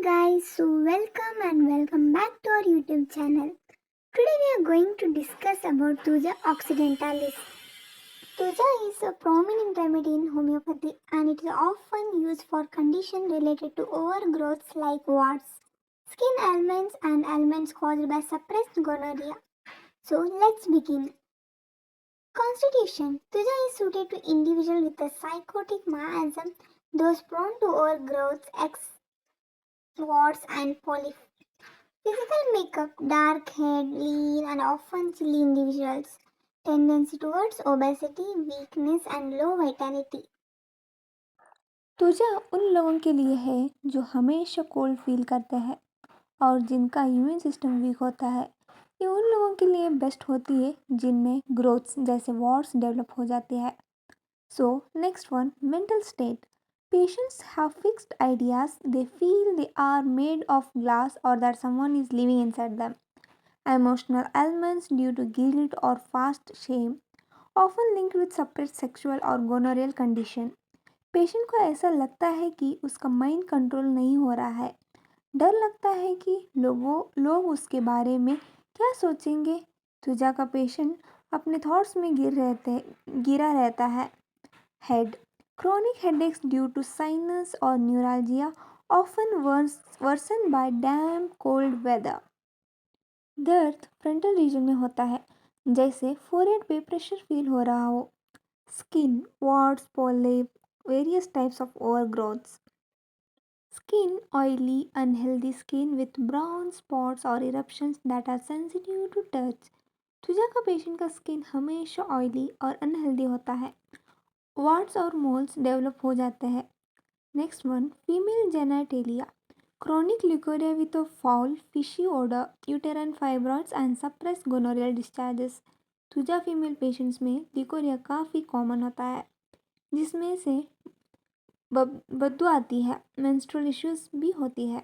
guys, so welcome back to our YouTube channel. Today we are going to discuss about Thuja occidentalis. Thuja is a prominent remedy in homeopathy and it is often used for conditions related to overgrowths like warts, skin ailments and ailments caused by suppressed gonorrhea. So let's begin. Constitution. Thuja is suited to individuals with a psychotic miasm, those prone to overgrowths, warts and polyps. Physical makeup dark haired, lean, and often chilly individuals. Tendency towards obesity, weakness, and low vitality. त्वचा उन लोगों के लिए है जो हमेशा cold feel करते हैं और जिनका इम्यून सिस्टम वीक होता है। ये उन लोगों के लिए बेस्ट होती है जिनमें ग्रोथ्स जैसे वॉर्ड्स डेवलप हो जाती है। So next one, mental state. Patients have fixed ideas, they feel they are made of glass और that someone is living inside them. Emotional ailments due to guilt or past shame, often linked with suppressed sexual or gonorrheal condition. Patient को ऐसा लगता है कि उसका mind control नहीं हो रहा है। डर लगता है कि लोग उसके बारे में क्या सोचेंगे। तुजा का पेशेंट अपने थॉट्स में गिरा रहता है। Head, chronic headaches due to sinus or neuralgia, often worsen by damp cold weather. दर्द फ्रंटल रीजन में होता है, जैसे फोरहेड पे प्रेशर फील हो रहा हो। Skin, warts, polyp, various types of overgrowths. Skin, oily, unhealthy skin with brown spots or eruptions that are sensitive to touch. त्वचा का पेशेंट का स्किन हमेशा ऑयली और अनहेल्दी होता है। वार्ट्स और मोल्स डेवलप हो जाते हैं। Next one, female genitalia. Chronic leukorrhea with a foul, fishy odor, uterine fibroids and suppressed gonorrheal discharges. त्वचा फीमेल पेशेंट्स में ल्यूकोरिया काफ़ी कॉमन होता है, जिसमें से बदबू आती है। मेंस्ट्रुअल इश्यूज भी होती है।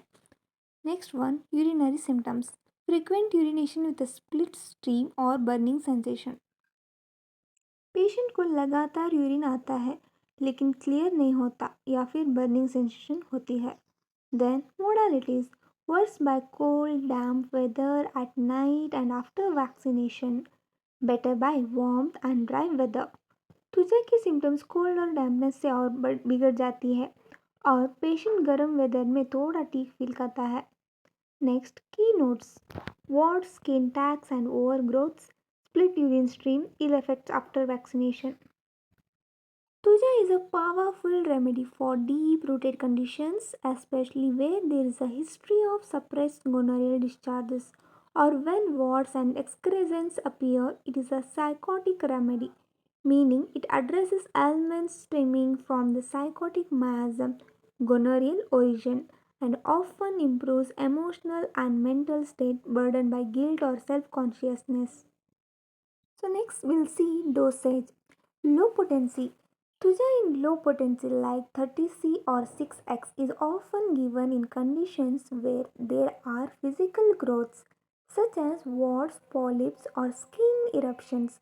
Next one, urinary symptoms. Frequent urination with a split stream और बर्निंग सेंसेशन। पेशेंट को लगातार यूरिन आता है लेकिन क्लियर नहीं होता या फिर बर्निंग सेंसेशन होती है। Then modalities, worse by cold damp weather at night and after vaccination, better by warmth and dry weather. त्वचा की सिम्टम्स कोल्ड और डैम्पनेस से और बिगड़ जाती है और पेशेंट गर्म वेदर में थोड़ा ठीक फील करता है। नेक्स्ट, की notes, warts, skin tags and overgrowths, split urine stream, ill effects after vaccination. Tuja is a powerful remedy for deep-rooted conditions, especially where there is a history of suppressed gonorrheal discharges or when warts and excrescence appear. It is a psychotic remedy, meaning it addresses ailments stemming from the psychotic miasm, gonorrheal origin, and often improves emotional and mental state burdened by guilt or self-consciousness. So next we'll see dosage. Low potency. Tuja in low potency like 30C or 6X is often given in conditions where there are physical growths such as warts, polyps or skin eruptions.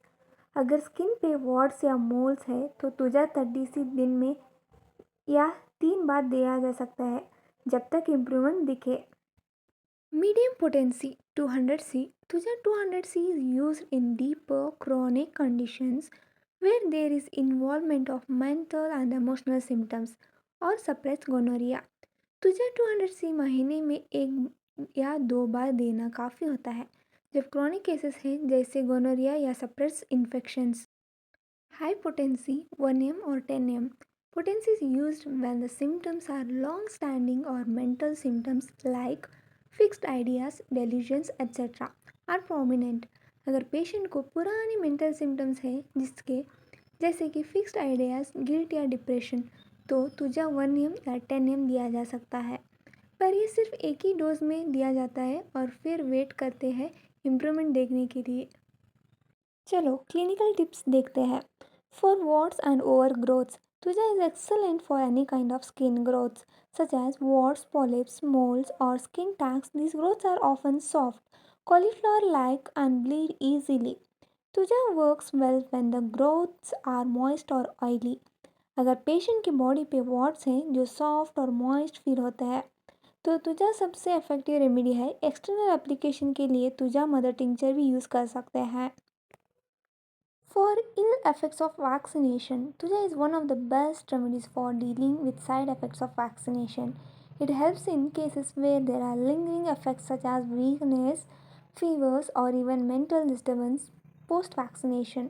अगर skin पे warts या moles है तो तुजा 30C दिन में या 3 बार दिया जा सकता है जब तक इम्प्रूवमेंट दिखे। Medium potency 200C. Tuja 200C is used in deeper chronic conditions where there is involvement of mental and emotional symptoms और suppressed gonorrhea. तुझे 200C महीने में 1 या 2 बार देना काफ़ी होता है जब क्रॉनिक केसेस हैं जैसे गोनोरिया या suppress infections. High potency 1M or 10M. Potency is used when the symptoms are long standing or mental symptoms like fixed ideas, delusions, etc. are prominent. अगर पेशेंट को पुरानी मेंटल सिम्टम्स है जैसे कि fixed ideas, guilt या depression, तो तुझा 1M या 10M दिया जा सकता है, पर ये सिर्फ एक ही डोज में दिया जाता है और फिर वेट करते हैं इम्प्रूवमेंट देखने के लिए। चलो क्लिनिकल टिप्स देखते हैं। For warts and overgrowths, Tuja is excellent for any kind of skin growths such as warts, polyps, moles or skin tags. These growths are often soft, cauliflower-like and bleed easily. Tuja works well when the growths are moist or oily. अगर patient की body पे warts हैं जो soft और moist feel होते हैं तो तुझा सबसे इफ़ेक्टिव रेमेडी है। एक्सटर्नल एप्लीकेशन के लिए तुझा मदर टिंचर भी यूज़ कर सकते हैं। For ill effects of vaccination, Tuja is one of the best remedies for dealing with side effects of vaccination. It helps in cases where there are lingering effects such as weakness, fevers or even mental disturbance post vaccination.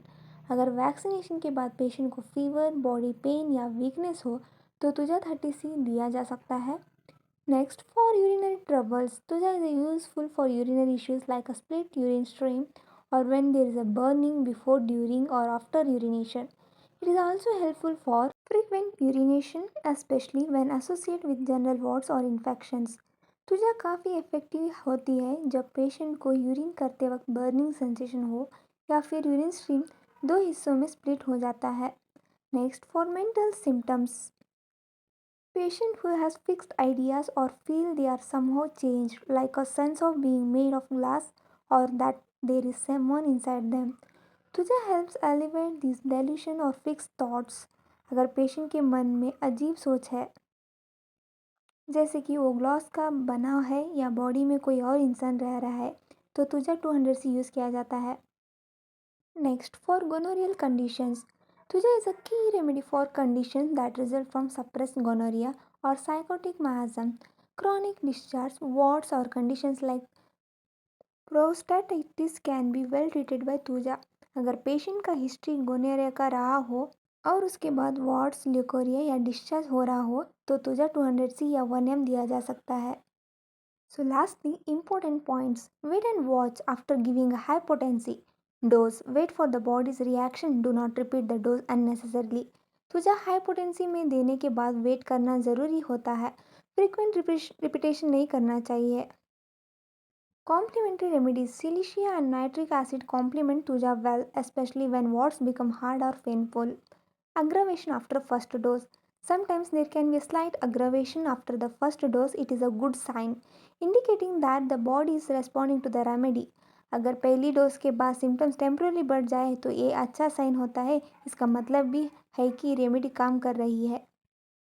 अगर vaccination के बाद patient को fever, body pain या weakness हो तो तुझा 30C दिया जा सकता है। Next, for urinary troubles, Tuja is useful for urinary issues like a split urine stream or when there is a burning before, during, or after urination. It is also helpful for frequent urination, especially when associated with general warts or infections. तुझा काफ़ी effective होती है जब patient को urine करते वक्त burning sensation हो या फिर यूरिन स्ट्रीम दो हिस्सों में स्प्लिट हो जाता है। Next, for mental symptoms, patient who has fixed ideas or feel they are somehow changed, like a sense of being made of glass or that there is someone inside them. तुझे helps alleviate these delusion और fixed thoughts. अगर patient के मन में अजीब सोच है जैसे कि वो ग्लास का बना है या बॉडी में कोई और इंसान रह रहा है तो तुझे 200 से यूज़ किया जाता है। Next, for gonorrheal conditions, Tuja is a key remedy for conditions that result from suppressed gonorrhea or psychotic miasm, chronic discharge, warts, or conditions like prostatitis can be well treated by Tuja. अगर patient का history gonorrhoea का रहा हो और उसके बाद wards, leucorrhoea या discharge हो रहा हो तो तुझा 200C या 1M दिया जा सकता है। So lastly, important points. Wait and watch after giving a high potency dose. Wait for the body's reaction. Do not repeat the dose unnecessarily. तुझा हाई पोटेंसी में देने के बाद वेट करना ज़रूरी होता है। फ्रीक्वेंट रिपीटेशन नहीं करना चाहिए। Complementary remedies. Silicea and nitric acid complement tuja well, especially when warts become hard or painful. Aggravation after first dose. Sometimes there can be a slight aggravation after the first dose. It is a good sign, indicating that the body is responding to the remedy. अगर पहली dose के बाद symptoms temporary बढ़ जाए तो ये अच्छा sign होता है। इसका मतलब भी है कि रेमेडी काम कर रही है।